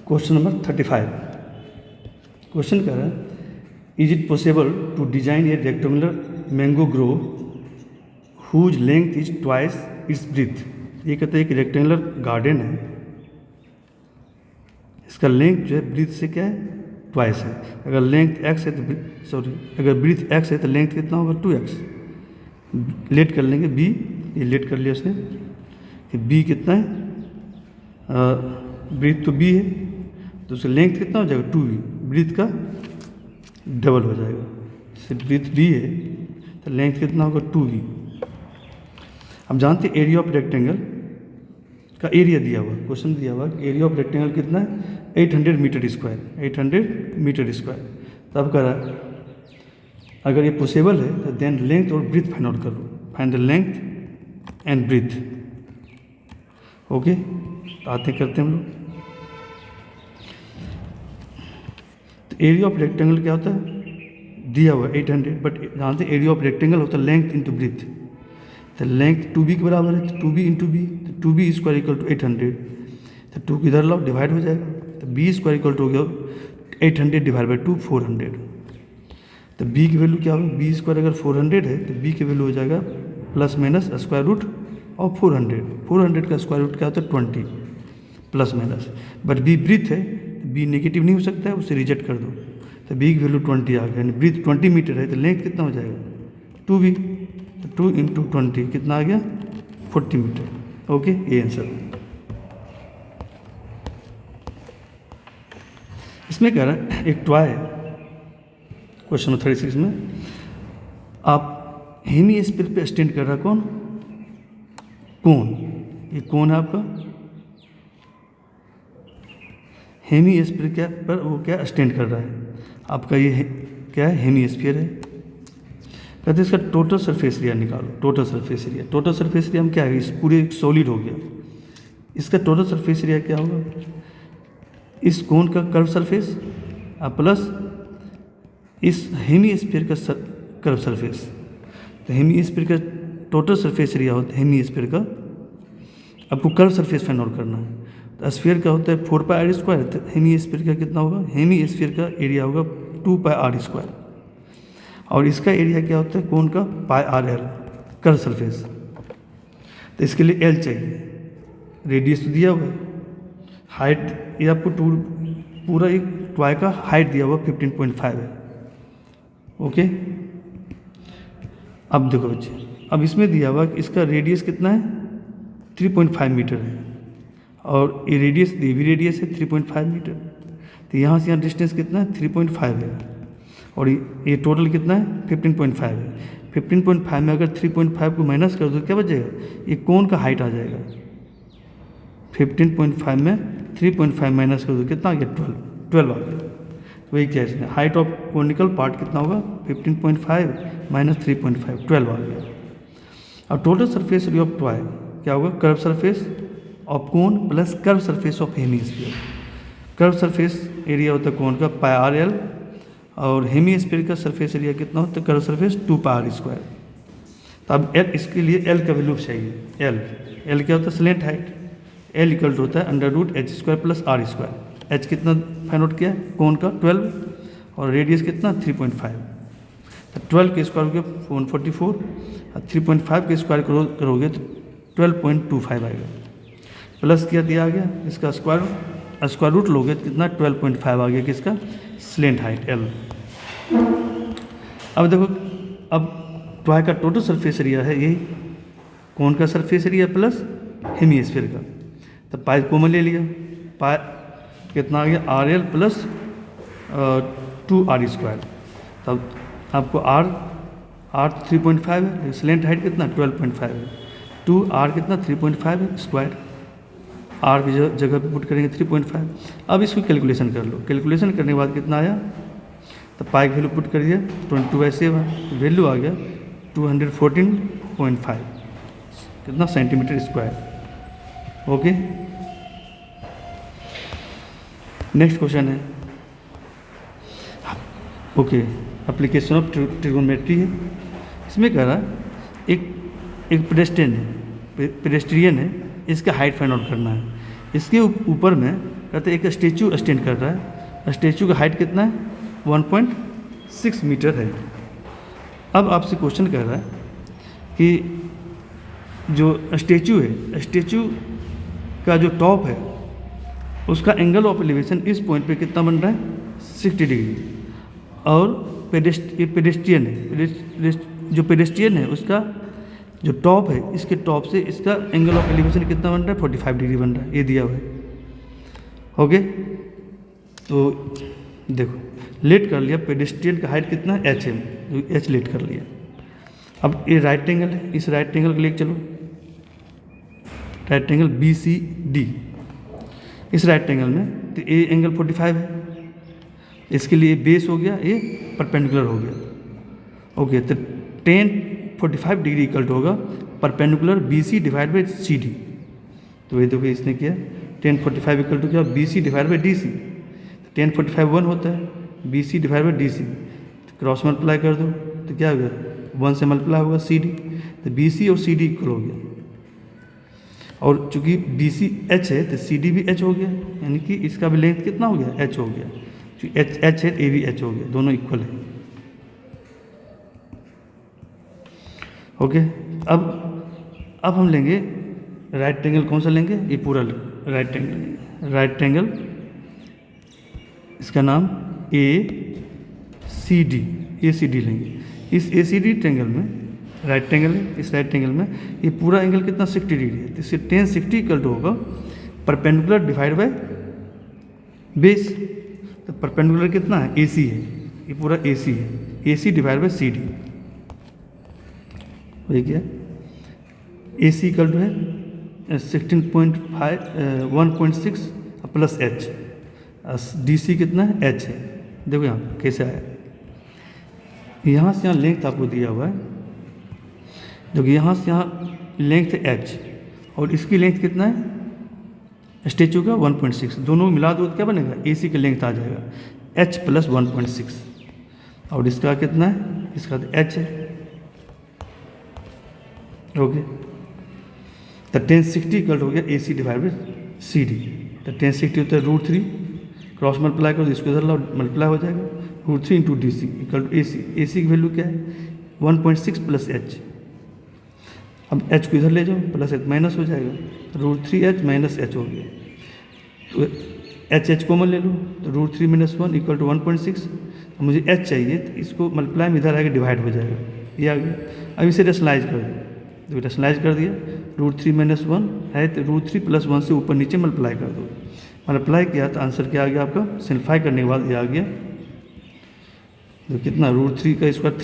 Question number 35। Question कह रहा है, is it possible to design a rectangular mango grove whose length is twice its breadth. ये कहते हैं कि रेक्टेंगुलर गार्डन है, इसका लेंथ जो है ब्रीथ से क्या है, ट्वाइस है। अगर लेंथ एक्स है तो अगर ब्रीथ एक्स है तो लेंथ कितना होगा, 2x। लेट कर लेंगे बी, ये लेट कर लिया उसने कि बी कितना है, ब्रीथ तो बी है तो उसका लेंथ कितना हो जाएगा, 2v। ब्रीथ का डबल हो जाएगा, जैसे ब्रीथ बी है तो लेंथ कितना होगा, 2v। हम जानते हैं एरिया ऑफ रेक्टेंगल का एरिया दिया हुआ, क्वेश्चन दिया हुआ एरिया ऑफ रेक्टेंगल कितना है, 800 मीटर स्क्वायर, 800 मीटर स्क्वायर। तब कह रहा है अगर ये पॉसिबल है तो देन लेंथ और ब्रीथ फाइंड आउट करो, find the length and breadth. Okay, आते करते हैं हम लोग। तो एरिया ऑफ रेक्टेंगल क्या होता है, दिया हुआ 800, बट जानते हैं एरिया ऑफ रेक्टेंगल होता है लेंथ इंटू ब्रीथ। तो लेंथ 2b के बराबर है, तो 2b इंटू बी, तो 2b स्क्वायर इक्वल टू 800। तो 2 किधर लाओ, डिवाइड हो जाएगा, तो b स्क्वायर इक्वल टू हो गया 800 डिवाइड बाई 2, 400। तो b की वैल्यू क्या होगी, b स्क्वायर अगर 400 है तो b की वैल्यू हो जाएगा plus minus square root of 400। 400 का स्क्वायर रूट क्या होता है, 20 plus minus. But b breadth है, b नेगेटिव नहीं हो सकता है, उसे रिजेक्ट कर दो। तो b की वैल्यू 20 आ गया, यानी ब्रीथ 20 मीटर है तो लेंथ कितना हो जाएगा, 2b। 2 इंटू 20 कितना आ गया, 40 मीटर। ओके, ये आंसर है। इसमें कह रहा है एक टॉय है, क्वेश्चन नंबर 36 में, आप हेमी स्फीयर पे स्टैंड कर रहा है कौन, कोन। ये कौन है आपका, हेमी स्फीयर क्या पर वो क्या स्टैंड कर रहा है आपका, ये क्या है, हेमी स्फीयर है। कहते हैं इसका टोटल सरफेस एरिया निकालो, total surface area. Total surface area में क्या है, इस पूरे सॉलिड हो गया, इसका टोटल सरफेस एरिया क्या होगा, इस कोन का कर्व सरफेस प्लस इस हेमी स्फीयर का कर्व सरफेस। तो हेमी स्फीयर का टोटल सरफेस एरिया होता है, हेमी स्फीयर का आपको कर्व सरफेस फाइंड आउट करना है। तो स्फीयर का होता है 4πr स्क्वायर, तो हेमी स्फीयर का कितना होगा, हेमी स्फीयर का एरिया होगा 2πr स्क्वायर। और इसका एरिया क्या होता है, कोन का πrl, कर्व सरफेस। तो इसके लिए l चाहिए, रेडियस तो दिया हुआ है, हाइट ये आपको पूरा एक टॉय का हाइट दिया हुआ 15.5 है। ओके, अब देखो बच्चे, अब इसमें दिया हुआ कि इसका रेडियस कितना है, 3.5 मीटर है, और ये रेडियस ये भी रेडियस है 3.5 मीटर। तो यहाँ से यहाँ डिस्टेंस कितना है, 3.5 है, और ये टोटल कितना है, 15.5 है। 15.5 में अगर 3.5 को माइनस कर दो क्या बचेगा, ये कोन का हाइट आ जाएगा। 15.5 में 3.5 माइनस कर दो कितना आ गया, 12 आ गया। तो वही क्या है, हाइट ऑफ कोनिकल पार्ट कितना होगा, 15.5 माइनस 3.5, 12 आ गया। और total surface area of toy क्या होगा, curve surface of cone plus curve surface of hemisphere. Curve surface area होता है कोन का πrl, और हेमीस्फीयर का सरफेस एरिया कितना होता है, कर्व सरफेस 2πr स्क्वायर। तो अब l, इसके लिए l का वैल्यू चाहिए। l क्या होता है, slant height. l equal to होता है √h² plus r square. h कितना फाइंड आउट किया है, कोन का 12, और रेडियस कितना 3.5। तो 12 के स्क्वायर हो गया 144, और 3.5 के स्क्वायर करोगे तो 12.25 आएगा। प्लस क्या दिया आ गया, इसका स्क्वायर रूट लोगे तो कितना 12.5 आ गया, किसका, स्लेंट हाइट l। अब देखो, अब टॉय का टोटल सरफेस एरिया है यही, कोन का सरफेस एरिया प्लस हेमीस्फीयर का। तो पाई कॉमन ले लिया, पाई कितना आ गया, RL प्लस 2r स्क्वायर। तब आपको r 3.5 है, स्लेंट हाइट कितना 12.5 है, 2r कितना 3.5 है स्क्वायर, r की जगह पे पुट करेंगे 3.5। अब इसको कैलकुलेशन कर लो, कैलकुलेशन करने के बाद कितना आया, तो पाई की वैल्यू पुट करिए 22/7, वैल्यू आ गया 214.5 कितना centimetre square. Okay, next question है, ओके, एप्लीकेशन ऑफ ट्रिगोनोमेट्री है। इसमें कह रहा है एक पेडेस्ट्रियन है, इसका हाइट फाइंड आउट करना है। इसके ऊपर में कहते एक स्टेचू स्टैंड कर रहा है, स्टेचू का हाइट कितना है 1.6 मीटर है। अब आपसे क्वेश्चन कर रहा है कि जो स्टेचू है, स्टेचू का जो टॉप है उसका एंगल ऑफ एलिवेशन इस पॉइंट पे कितना बन रहा है 60 डिग्री, और पेडेस्ट्रियन है, जो पेडेस्ट्रियन है उसका जो टॉप है, इसके टॉप से इसका एंगल ऑफ एलिवेशन कितना बन रहा है 45 डिग्री बन रहा है, ये दिया हुआ है। ओके, तो देखो लेट कर लिया, पेडेस्ट्रियन का हाइट कितना है h है, h लेट कर लिया। अब ये राइट एंगल है, इस राइट एंगल को लेकर चलो, राइट एंगल BCD, इस राइट एंगल में तो ये एंगल 45 है, इसके लिए बेस हो गया, ये परपेंडिकुलर हो गया। ओके, तो tan 45 डिग्री इक्वल टू होगा perpendicular BC divide by CD। तो ये देखो इसने किया tan 45 इक्वल टू क्या BC डिवाइड बाई DC, तो tan 45 1 होता है, BC डिवाइड बाई DC, तो क्रॉस मल्टीप्लाई कर दो तो क्या हो गया 1 से मल्टीप्लाई होगा CD, तो BC और CD इक्वल हो गया, और चूंकि BC H है तो CD भी H हो गया, यानी कि इसका भी लेंथ कितना हो गया H हो गया, क्योंकि H है A भी H हो गया, दोनों इक्वल है। ओके, अब हम लेंगे राइट एंगल, कौन सा लेंगे, ये पूरा राइट एंगल, राइट एंगल इसका नाम ACD लेंगे। इस ACD ट्रेंगल में राइट एंगल है, इस राइट एंगल में ये पूरा एंगल कितना 60 डिग्री है, तो इससे tan 60 इक्वल टू होगा परपेंडिकुलर डिवाइड बाय बेस, तो परपेंडिकुलर कितना है AC है, ये पूरा AC है, AC डिवाइड बाय CD, वही क्या AC इक्वल टू है 1.6 प्लस H, DC कितना है H है। देखो यहाँ कैसे आया, यहाँ से यहाँ लेंथ आपको दिया हुआ है, देखो यहाँ से यहाँ लेंथ है H और इसकी लेंथ कितना है स्टेचू का 1.6, दोनों मिला दो तो क्या बनेगा AC का लेंथ आ जाएगा H प्लस 1.6, और इसका कितना है, इसका तो H है। ओके, तो tan 60 इक्वल हो गया AC डिवाइड बाई CD, तो tan 60 होता है √3, क्रॉस मल्टीप्लाई करो इसको इधर लाओ मल्टीप्लाई हो जाएगा, √3 into DC equal to AC, AC की वैल्यू क्या है 1.6 प्लस H, अब H को इधर ले जाओ प्लस H माइनस हो जाएगा, √3H माइनस H हो गया, तो H कॉमन ले लो, तो √3 माइनस 1 इक्वल टू 1.6, तो मुझे H चाहिए, तो इसको मल्टीप्लाई में इधर आएगा डिवाइड हो जाएगा, ये आ गया। अब इसे रेशनलाइज कर दो, तो रेशनलाइज कर दिया, √3 माइनस 1 है तो √3 प्लस 1 से ऊपर नीचे मल्टीप्लाई कर दो, मल्टीप्लाई किया तो आंसर क्या आ गया आपका, सिंप्लीफाई करने के बाद ये आ गया, तो कितना √3 का स्क्वायर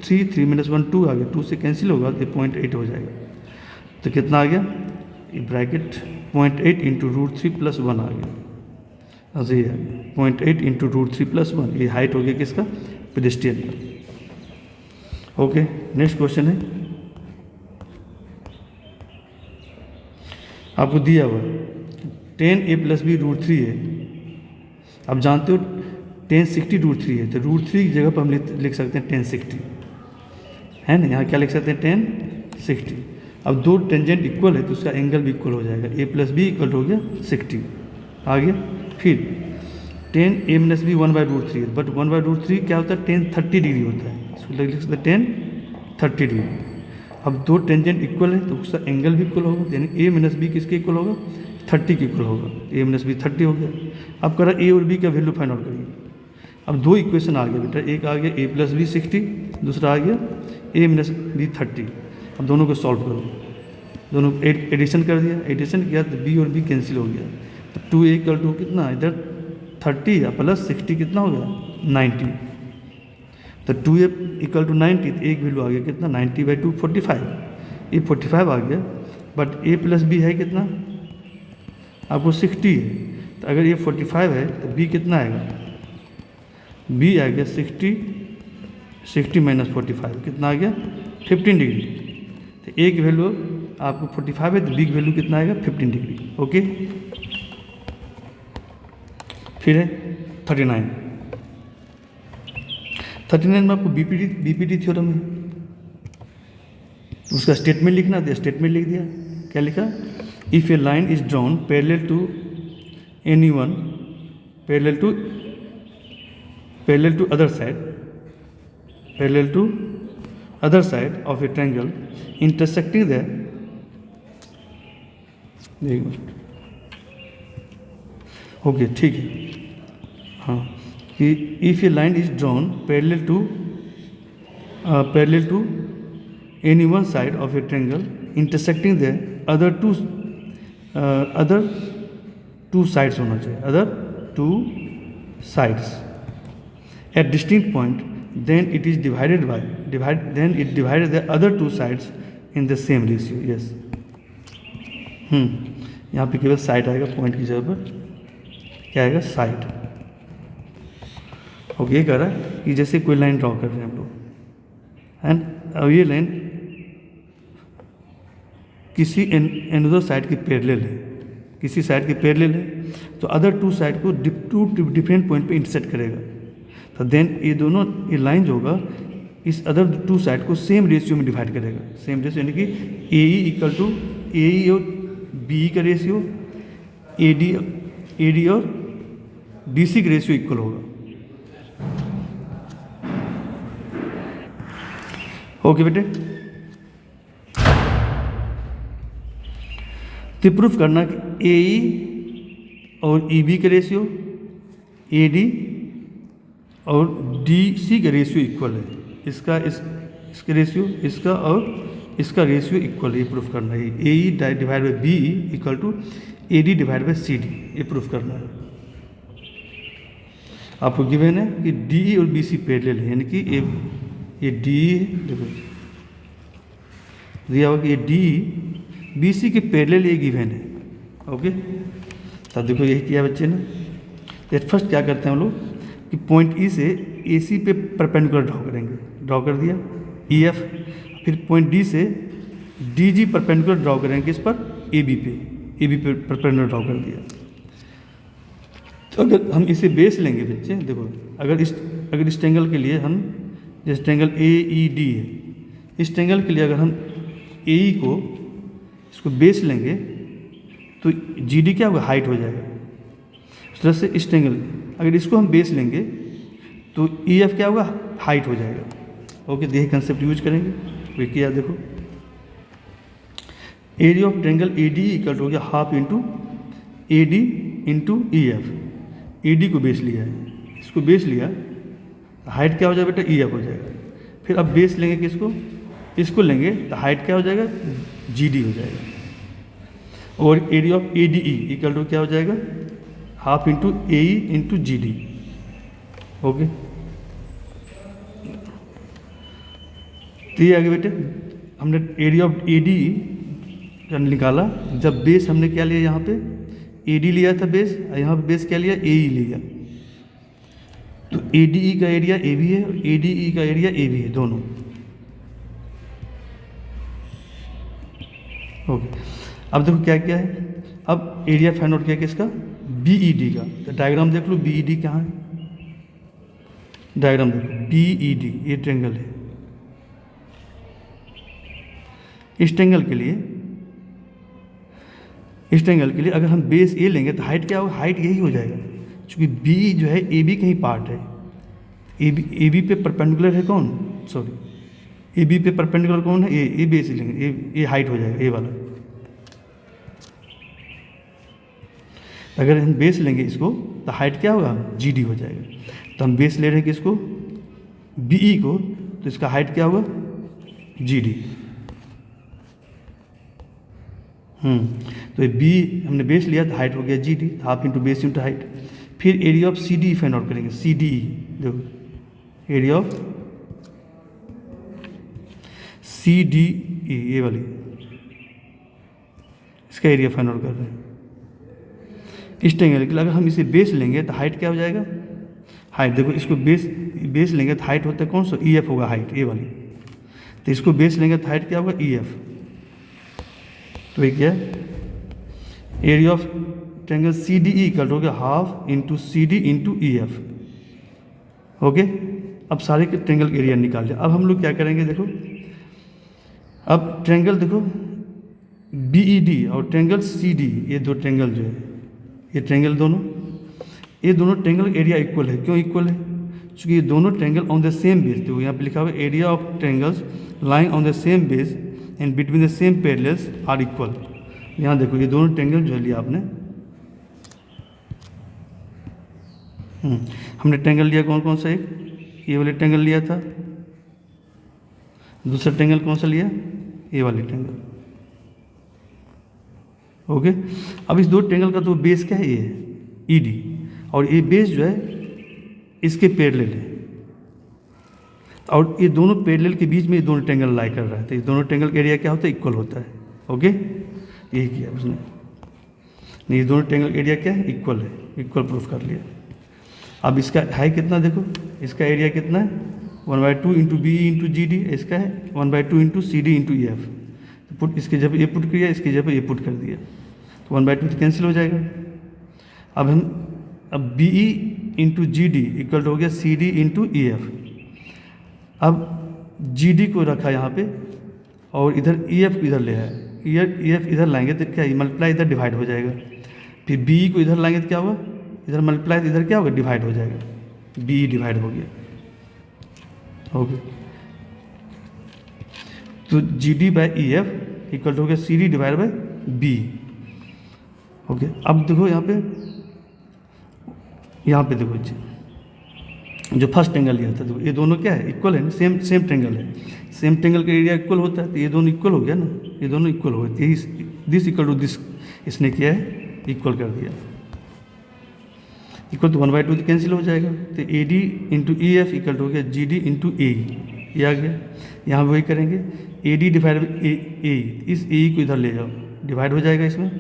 3 माइनस 1 2 आ गया, 2 से कैंसिल होगा तो 0.8 हो जाएगा, तो कितना आ गया ये ब्रैकेट 0.8 इंटू √3 प्लस 1 आ गया, अच्छा ये आ गया 0.8 इंटू √3 प्लस 1, ये हाइट हो गया किसका पेडेस्ट्रियन का। ओके, नेक्स्ट क्वेश्चन है, आपको दिया हुआ tan A प्लस B √3 है, आप जानते हो tan 60 √3 है, तो √3 की जगह पर हम लिख सकते हैं tan 60 है ना, यहाँ क्या लिख सकते हैं tan 60। अब दो टेंजेंट इक्वल है तो उसका एंगल भी इक्वल हो जाएगा, A प्लस B इक्वल हो गया 60 आ गया। फिर tan A माइनस B 1/√3 है, बट 1/√3 क्या होता है tan 30 डिग्री होता है, इसको लिख सकते हैं tan 30 डिग्री। अब दो टेंजेंट इक्वल है तो उसका एंगल भी इक्वल होगा, यानी A माइनस B किसके इक्वल होगा 30 के इक्वल होगा, A माइनस B 30 हो गया। अब करा A और B का वैल्यू फाइंड आउट करिए। अब दो इक्वेशन आ गया बेटा, एक आ गया A प्लस B 60, दूसरा आ गया A माइनस B 30। अब दोनों को सॉल्व करो, दोनों एडिशन कर दिया, एडिशन किया तो B और B कैंसिल हो गया, तो 2A इक्वल टू कितना इधर 30 प्लस 60 कितना हो गया 90, तो 2A इक्वल टू 90, तो एक वैल्यू आ गया कितना 90/2 45, ये 45 आ गया, बट A प्लस B है कितना आपको 60 है, तो अगर ये 45 है तो B कितना आएगा, B आ गया 60 माइनस 45 कितना आ गया 15 डिग्री, तो A की वैल्यू आपको 45 है तो B की वैल्यू कितना आएगा 15 डिग्री। ओके, फिर है 39 में आपको बीपीडी थ्योरम है, उसका स्टेटमेंट लिखना था, स्टेटमेंट लिख दिया, क्या लिखा, if a line is drawn parallel to any one parallel to other side of a triangle intersecting the, okay ठीक है, हाँ, कि if a line is drawn parallel to any one side of a triangle intersecting the other two sides होना चाहिए, other two sides at distinct point, then it divided the other two sides in the same ratio. yes, यहाँ पे केवल side आएगा, point की जगह पर क्या आएगा, साइड। ओके, ये कह रहा है कि जैसे कोई लाइन ड्रॉ कर रहे हैं हम लोग, एंड अब ये लाइन किसी अनदर साइड की पैरेलल है, किसी साइड की पैरेलल है, तो अदर टू साइड को टू डिफरेंट पॉइंट पे इंटरसेक्ट करेगा। तो देन ये दोनों ये लाइन जो होगा इस अदर टू साइड को सेम रेशियो में डिवाइड करेगा, सेम रेशियो यानी कि AE इक्वल टू AE और BE का रेशियो, AD और BC का रेशियो इक्वल होगा। ओके बेटे, तो प्रूफ करना कि AE और EB का रेशियो, AD और DC का रेशियो इक्वल है, इसका रेशियो, इसका और इसका रेशियो इक्वल है, ये प्रूफ करना है। AE divide by BE equal to AD divide by CD, ये प्रूफ करना है। आपको गिवन है कि DE और BC पैरेलल है, यानी कि ये DE है, देखो दिया हुआ कि ये DE BC के पैरेलल ये गिवन है। ओके, तब देखो यही किया बच्चे ने। तो फर्स्ट क्या करते हैं हम लोग कि पॉइंट E से AC पे परपेंडिकुलर ड्रॉ करेंगे, ड्रॉ कर दिया EF, फिर पॉइंट D से DG परपेंडिकुलर ड्रॉ करेंगे इस पर AB पे परपेंडिकुलर ड्रॉ कर दिया। तो अगर हम इसे बेस लेंगे बच्चे, देखो अगर इस ट्रायंगल के लिए हम, जैसे ट्रायंगल AED है, इस ट्रायंगल के लिए अगर हम AE को इसको बेस लेंगे तो GD क्या होगा, हाइट हो जाएगा। इस तरह से इस ट्रायंगल अगर इसको हम बेस लेंगे तो EF क्या होगा, हाइट हो जाएगा। ओके, यही कंसेप्ट यूज करेंगे। तो किया देखो, area of triangle ADE equal हो गया half into AD into EF। AD को बेस लिया है, इसको बेस लिया, हाइट क्या हो जाएगा बेटा, EF हो जाएगा। फिर अब बेस लेंगे किसको, इसको लेंगे तो हाइट क्या हो जाएगा, GD हो जाएगा। और area of ADE equal to क्या हो जाएगा, half into AE into GD। Okay, तो ये आगे बेटे हमने एरिया ऑफ ADE निकाला, जब बेस हमने क्या लिया, यहाँ पे AD लिया था बेस, यहाँ पे बेस क्या लिया, AE लिया। तो ADE का एरिया AB है और ADE का एरिया AB है, दोनों। ओके, अब देखो क्या क्या है, अब एरिया फाइंड आउट किया किसका, BED का। तो डायग्राम देख लो, BED कहाँ है, डायग्राम देखो, BED ये ट्रायंगल है। इस ट्रायंगल के लिए अगर हम बेस A लेंगे तो हाइट क्या होगा, हाइट यही हो जाएगा, क्योंकि B जो है AB का ही पार्ट है। AB पे परपेंडिकुलर है कौन, सॉरी AB पे परपेंडिकुलर कौन है, A बेस लेंगे, ये हाइट हो जाएगा, A वाला। अगर हम बेस लेंगे इसको तो हाइट क्या होगा, GD हो जाएगा। तो हम बेस ले रहे हैं किसको, BE को, तो इसका हाइट क्या होगा, GD। तो B हमने बेस लिया तो हाइट हो गया GD, half into base into height. फिर area of CDE find out करेंगे, CDE देखो, एरिया ऑफ CDE ये वाली, इसका एरिया फाइंड आउट कर रहे हैं। इस ट्रायंगल के लिए अगर हम इसे बेस लेंगे तो हाइट क्या हो जाएगा, हाइट देखो, इसको बेस लेंगे तो हाइट होता है कौन सा, EF होगा, हाइट ये वाली। तो इसको बेस लेंगे तो हाइट क्या होगा, EF। तो ये क्या है, area of triangle CDE equal हो गया half into CD into EF। Okay, अब सारे के ट्रायंगल का एरिया निकाल लिया। अब हम लोग क्या करेंगे, देखो अब ट्रायंगल देखो BED और ट्रायंगल CD, ये दो ट्रायंगल जो है ये ट्रेंगल दोनों, ये दोनों ट्रेंगल एरिया इक्वल है। क्यों इक्वल है? क्योंकि ये दोनों triangle on the same base, तो यहाँ पे लिखा हुआ है area of triangles lying on the same base and between the same parallels are equal. यहाँ देखो ये दोनों ट्रेंगल जो लिया आपने, हमने ट्रेंगल लिया कौन कौन सा, एक ये वाले ट्रेंगल लिया था, दूसरा ट्रेंगल कौन सा लिया, ये वाले ट्रेंगल। ओके, अब इस दो ट्रेंगल का तो बेस क्या है, ये है ईडी, और ये बेस जो है इसके पैरेलल है, और ये दोनों पैरेलल के बीच में ये दोनों ट्रेंगल लाई कर रहा है, तो ये दोनों ट्रेंगल का एरिया क्या होता है, इक्वल होता है। ओके, यही किया उसने, नहीं ये दोनों ट्रेंगल एरिया क्या है, इक्वल है, इक्वल प्रूफ कर लिया। अब इसका है कितना, देखो इसका एरिया कितना है, 1/2 into B into G D, इसका है 1/2 into C D into E F. तो पुट इसके जगह ये पुट किया, इसकी जगह ये पुट कर दिया, तो 1/2 तो कैंसिल हो जाएगा। अब B E into G D equal हो गया C D into E F. अब जी डी को रखा यहाँ पे और इधर ई एफ इधर ले आया, ई एफ इधर लाएंगे तो क्या मल्टीप्लाई इधर डिवाइड हो जाएगा, फिर बी ई को इधर लाएंगे तो क्या हुआ, इधर मल्टीप्लाई इधर क्या होगा, डिवाइड हो जाएगा, बी ई डिवाइड हो गया। ओके, तो G D by E F equal हो गया C D divide by B. Okay, अब देखो यहाँ पे देखो जो फर्स्ट ट्रेंगल लिया था, तो ये दोनों क्या है, इक्वल है ना, सेम ट्रेंगल है, सेम ट्रेंगल का एरिया इक्वल होता है, तो ये दोनों इक्वल हो गया ना, ये दोनों इक्वल हो गए, दिस इक्वल टू दिस इसने किया है, इक्वल कर दिया, इक्वल तो 1/2 तो कैंसिल हो जाएगा, तो A D into E F equal हो गया जी डी इंटू ए, ये आ गया। यहाँ वही करेंगे, ए डी डिवाइड बाई ए, इस ए को इधर ले जाओ, डिवाइड हो जाएगा इसमें,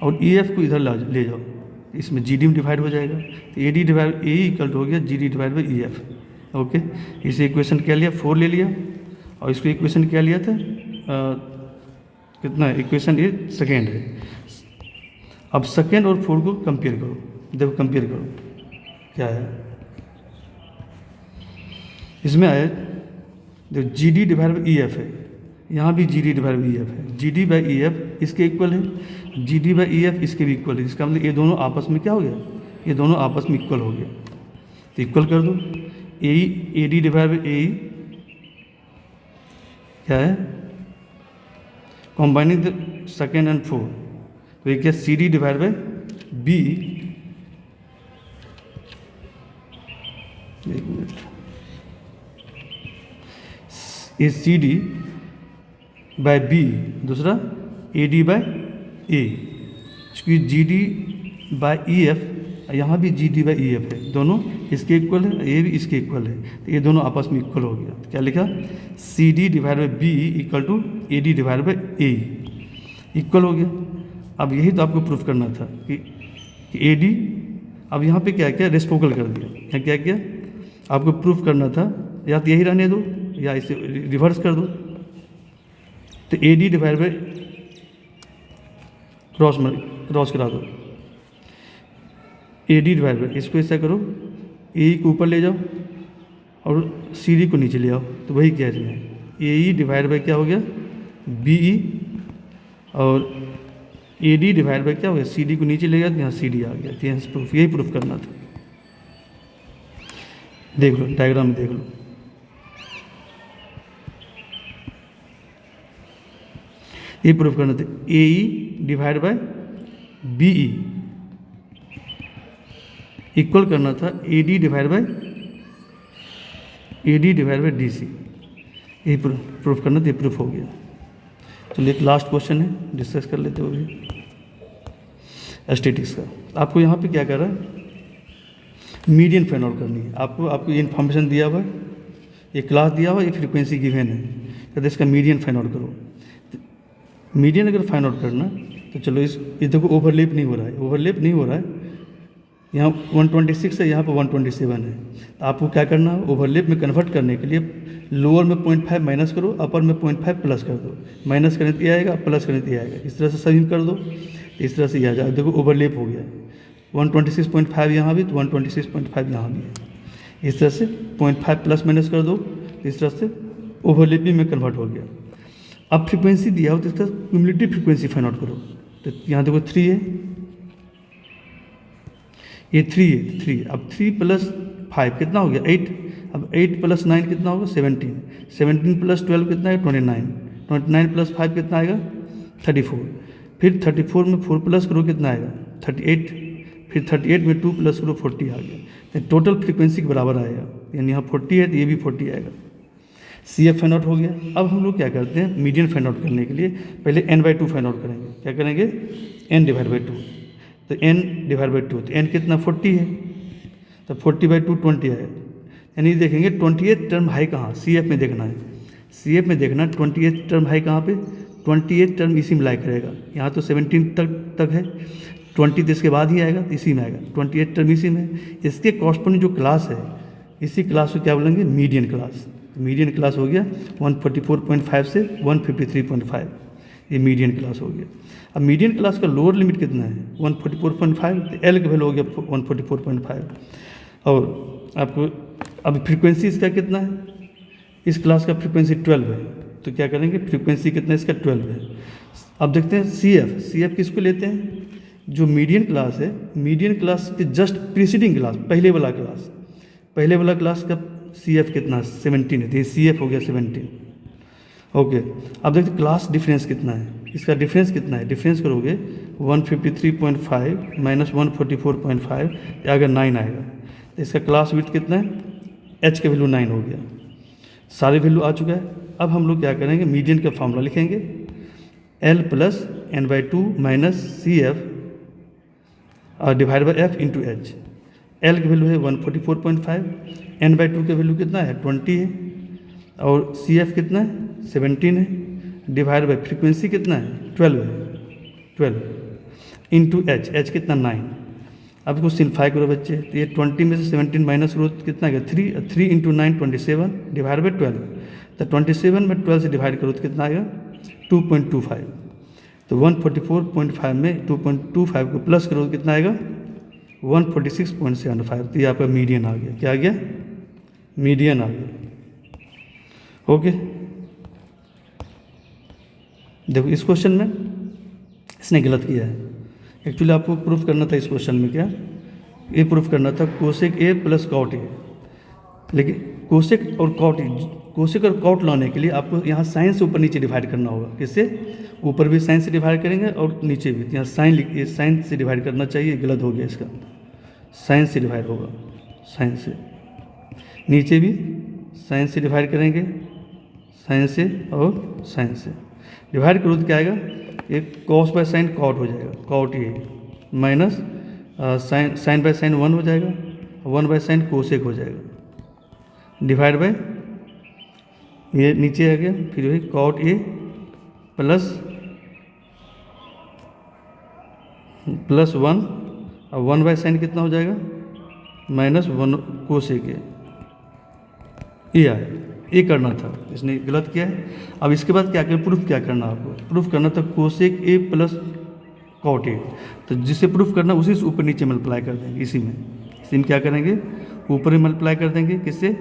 और ई एफ को इधर ले जाओ, इसमें जी डी में डिवाइड हो जाएगा, तो ए डी डिवाइड ए इक्वल हो गया जी D divide by E F. Okay, इसे इक्वेशन क्या लिया, 4 ले लिया, और इसको इक्वेशन क्या लिया था, कितना है, इक्वेशन ये सेकेंड है। अब सेकेंड और 4 को कंपेयर करो, देखो कंपेयर करो क्या है, इसमें आया देखो G D divide by E F है, यहाँ भी G D divide by E F है, G D by E F इसके इक्वल है, G D by E F इसके भी इक्वल है, इसका मतलब ये दोनों आपस में क्या हो गया, ये दोनों आपस में इक्वल हो गया, तो इक्वल कर दो, ए डी डिवाइड बाई ए क्या है, कंबाइनिंग द सेकेंड एंड 4, तो ये क्या C D divide by B, एक minute, A C D by B, दूसरा ए डी बाय ए, क्योंकि G D by E F, यहाँ भी G D by E F है, दोनों इसके इक्वल है, ये भी इसके इक्वल है, तो ये दोनों आपस में इक्वल हो गया, तो क्या लिखा, C D divide by B equal to A D divide by A, equal हो गया। अब यही तो आपको प्रूफ करना था कि ए डी, अब यहाँ पे क्या किया, रेसिप्रोकल कर दिया, यहाँ क्या किया, आपको प्रूफ करना था, या तो यही रहने दो या इसे रिवर्स कर दो, तो ए डी डिवाइड बाई क्रॉस करा दो, ए डी डिवाइड बाई, इसको ऐसा करो, ए को ऊपर ले जाओ और सी डी को नीचे ले आओ, तो वही किया इसमें, ए ई डिवाइड बाई क्या हो गया, बी ई, और ए डी डिवाइड बाई क्या हो गया, सी डी को नीचे ले गया, तो यहाँ सी डी आ गया, तो यहाँ प्रूफ, यही प्रूफ करना था। देख लो डायग्राम में, देख लो, ये प्रूफ करना था, A E divide by B E equal करना था A D divide by D C, यही प्रूफ करना था, ये प्रूफ हो गया। चलिए एक लास्ट क्वेश्चन है, डिस्कस कर लेते हो अभी, स्टैटिक्स का। आपको यहाँ पे क्या कर रहा है, मीडियन फाइंड आउट करनी है, आपको ये इन्फॉर्मेशन दिया हुआ है, ये क्लास दिया हुआ है, ये फ्रीक्वेंसी गिवन है, कहते इसका मीडियन फाइंड आउट करो। मीडियन अगर फाइंड आउट करना तो चलो ये देखो ओवरलैप नहीं हो रहा है, ओवरलैप नहीं हो रहा है, यहाँ 126 है, यहाँ पर 127 है, तो आपको क्या करना है, ओवरलैप में कन्वर्ट करने के लिए लोअर में 0.5 माइनस करो, अपर में 0.5 प्लस कर दो, माइनस करने तो ये आएगा, प्लस करने तो ये आएगा, इस तरह से सभी कर दो, इस तरह से ये आ जाएगा, देखो ओवरलैप हो गया, 126.5 यहाँ भी, तो 126.5 यहाँ भी है, इस तरह से 0.5 प्लस माइनस कर दो, इस तरह से ओवरलैपिंग में कन्वर्ट हो गया। अब फ्रीक्वेंसी दिया हो तो इसका क्यूमुलेटिव फ्रीक्वेंसी फाइंड आउट करो, तो यहाँ देखो 3 है, ये 3 है, 3। अब 3 + 5 कितना हो गया 8। अब 8 + 9 कितना होगा 17। 17 + 12 कितना है 29। 29 + 5 कितना आएगा 34। फिर 34 में 4 प्लस करो कितना आएगा 38। फिर 38 में 2 प्लस करो 40 आ गया। तो टोटल फ्रीक्वेंसी के बराबर आएगा, यानी यहाँ 40 है तो ये भी 40 आएगा। CF फाइंड आउट हो गया। अब हम लोग क्या करते हैं, मीडियन फाइंड आउट करने के लिए पहले n/2 फाइंड आउट करेंगे। क्या करेंगे n/2। तो n/2 तो n कितना 40 है, तो 40/2 20 है। यानी देखेंगे 28 टर्म हाई कहाँ, CF में देखना है। CF में देखना 28 टर्म हाई कहाँ पे, 28 टर्म इसी में लाई करेगा। यहाँ तो 17 तक है, 20 तो इसके बाद ही आएगा, तो इसी में आएगा। 28 टर्म इसी में। इसके कॉरस्पॉन्डिंग जो क्लास है, इसी क्लास को क्या बोलेंगे मीडियन क्लास। मीडियन क्लास हो गया 144.5 से 153.5, ये मीडियन क्लास हो गया। अब मीडियन क्लास का लोअर लिमिट कितना है 144.5, तो एल का वैल्यू हो गया 144.5। और आपको अब फ्रीक्वेंसी इसका कितना है, इस क्लास का फ्रीक्वेंसी 12 है, तो क्या करेंगे फ्रीक्वेंसी कितना इसका 12 है। अब देखते हैं CF किसको लेते हैं, जो मीडियन क्लास है, मीडियन क्लास के जस्ट प्रीसीडिंग क्लास, पहले वाला क्लास का CF कितना 17 है, तो ये CF हो गया 17। ओके, अब देखते क्लास डिफरेंस कितना है, इसका डिफरेंस कितना है, डिफरेंस करोगे 153.5 - 144.5 अगर 9 आएगा, तो इसका क्लास विड्थ कितना है, H का वैल्यू 9 हो गया। सारे वैल्यू आ चुका है। अब हम लोग क्या करेंगे, मीडियन का फॉर्मूला लिखेंगे L + n/2 - CF divide by F × H। L की वैल्यू है 144.5, n/2 का वैल्यू कितना है 20 है, और CF कितना है 17 है, डिवाइड बाई फ्रीक्वेंसी कितना है 12 है, 12 × H कितना 9। अब इसको सिंप्लीफाई करो बच्चे, तो ये 20 में से 17 माइनस करो तो कितना आएगा 3 × 9 27 डिवाइड बाई 12, तो 27 में 12 से डिवाइड करो तो कितना आएगा 2.25। तो 144.5 में 2.25 को प्लस करो तो कितना आएगा 146.75। तो ये आपका मीडियन आ गया। क्या आ गया, मीडियन आ गया। ओके, देखो इस क्वेश्चन में इसने गलत किया है। एक्चुअली आपको प्रूफ करना था इस क्वेश्चन में, क्या ये प्रूफ करना था कोसेक A + कॉट A, लेकिन कोसेक और कॉट लाने के लिए आपको यहाँ साइन से ऊपर नीचे डिवाइड करना होगा। किससे, ऊपर भी साइन से डिवाइड करेंगे और नीचे भी। यहाँ साइन से डिवाइड करना चाहिए, गलत हो गया इसका, साइन से डिवाइड होगा, साइन से। नीचे भी साइन से डिवाइड करेंगे, साइन से और साइन से डिवाइड करो तो क्या आएगा, एक कॉस बाय साइन कॉट हो जाएगा, cot A minus sine by sine 1 हो जाएगा, 1 बाय साइन कोसेक हो जाएगा, डिवाइड बाय ये नीचे आ गया, फिर वही कॉट A प्लस 1, और 1 बाय साइन कितना हो जाएगा -1 कोसेक A। ये आया, ये करना था, इसने गलत किया है। अब इसके बाद क्या करें, प्रूफ क्या करना आपको, प्रूफ करना था कोसेक A + कॉट A। तो जिसे प्रूफ करना उसी से ऊपर नीचे मल्टीप्लाई कर देंगे, इसी में क्या करेंगे ऊपर ही मल्टीप्लाई कर देंगे, किससे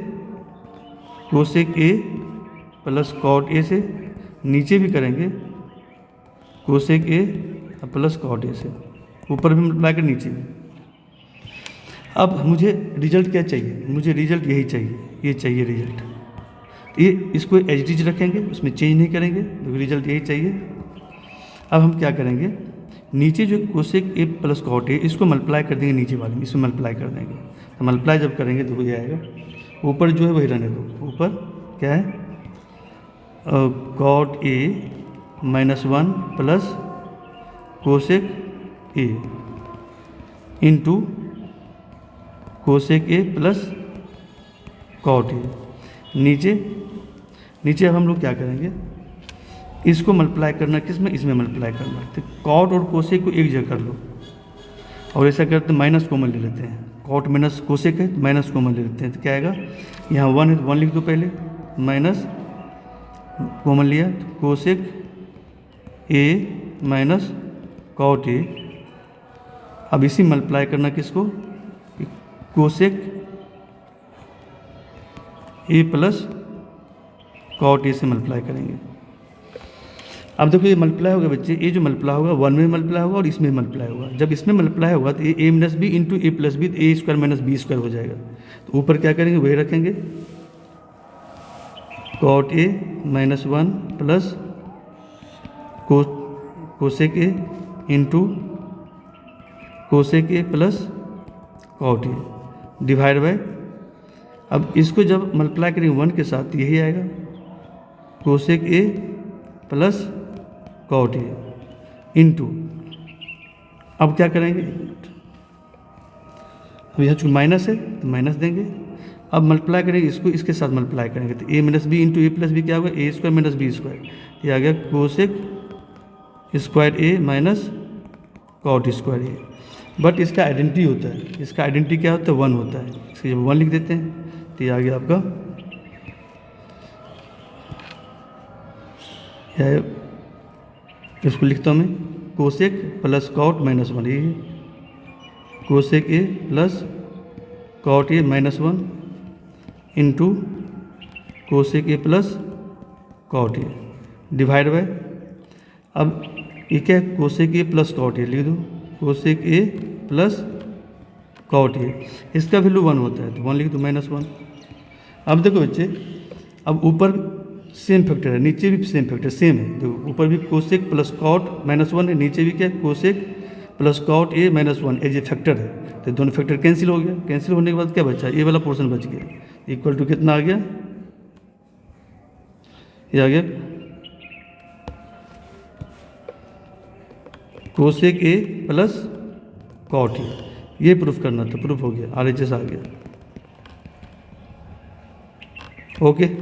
कोसेक A + कॉट A से, नीचे भी करेंगे कोसेक A + कॉट A से, ऊपर भी मल्टीप्लाई कर नीचे भी। अब मुझे रिजल्ट क्या चाहिए, मुझे रिजल्ट यही चाहिए, ये चाहिए रिजल्ट। ये इसको एज डीज रखेंगे, उसमें चेंज नहीं करेंगे, तो रिजल्ट यही चाहिए। अब हम क्या करेंगे, नीचे जो कोसेक A + कॉट A इसको मल्टीप्लाई कर देंगे, नीचे वाले में इसमें मल्टीप्लाई कर देंगे। तो मल्टीप्लाई जब करेंगे तो ये आएगा, ऊपर जो है वही रहने दो, ऊपर क्या है cot A -1 plus cosec A into cosec A + cot A। नीचे अब हम लोग क्या करेंगे, इसको मल्टीप्लाई करना, किस में, इसमें मल्टीप्लाई करना। तो कॉट और कोसेक को एक जगह कर लो, और ऐसा करते माइनस कॉमन ले लेते हैं, कॉट माइनस कोसेक है माइनस कॉमन ले लेते हैं। तो क्या आएगा, यहाँ 1 है तो 1 लिख दो पहले, माइनस कॉमन लिया तो कोसेक A - कॉट A। अब इसी मल्टीप्लाई करना किसको, कोसेक A + कॉट A से मल्टीप्लाई करेंगे। अब देखो ये मल्टीप्लाई होगा बच्चे, ये जो मल्टीप्लाई होगा 1 में मल्टीप्लाई होगा और इसमें मल्टीप्लाई होगा। जब इसमें मल्टीप्लाई होगा तो ये A minus B into A plus B, A square minus B square हो जाएगा। तो ऊपर क्या करेंगे, वही रखेंगे, cot A minus 1 plus cosec A into cosec A plus cot A divide by, अब इसको जब मल्टीप्लाई करेंगे 1 के साथ यही आएगा, cosec A plus cot A into, अब क्या करेंगे, अब यहाँ चूँकि माइनस है तो माइनस देंगे। अब मल्टीप्लाई करेंगे इसको इसके साथ मल्टीप्लाई करेंगे तो A minus B into A plus B क्या होगा, A square minus B square, ये आ गया cosec square A minus cot square A. But इसका आइडेंटिटी होता है, इसका आइडेंटिटी क्या होता है, 1 होता है। इसके जब 1 लिख देते हैं तो ये आ गया आपका, इसको लिखता हूँ मैं, कोसेक प्लस कॉट माइनस 1, ये cosec A plus cot A minus 1 into cosec A plus cot A divide by, अब ये क्या है, cosec A plus cot A लिख दो, cosec A plus cot A, इसका वैल्यू 1 होता है तो 1 लिख दो माइनस 1। अब देखो बच्चे, अब ऊपर सेम फैक्टर है, नीचे भी सेम फैक्टर सेम है, देखो ऊपर भी कोसेक प्लस कॉट माइनस 1 है, नीचे भी क्या है, cosec plus cot A minus 1 as a factor है। तो दोनों फैक्टर कैंसिल हो गया, कैंसिल होने के बाद क्या बचा, ये वाला पोर्शन बच गया, इक्वल टू कितना आ गया, ये आ गया cosec A plus cot A. ये प्रूफ करना था, प्रूफ हो गया, RHS आ गया। ओके।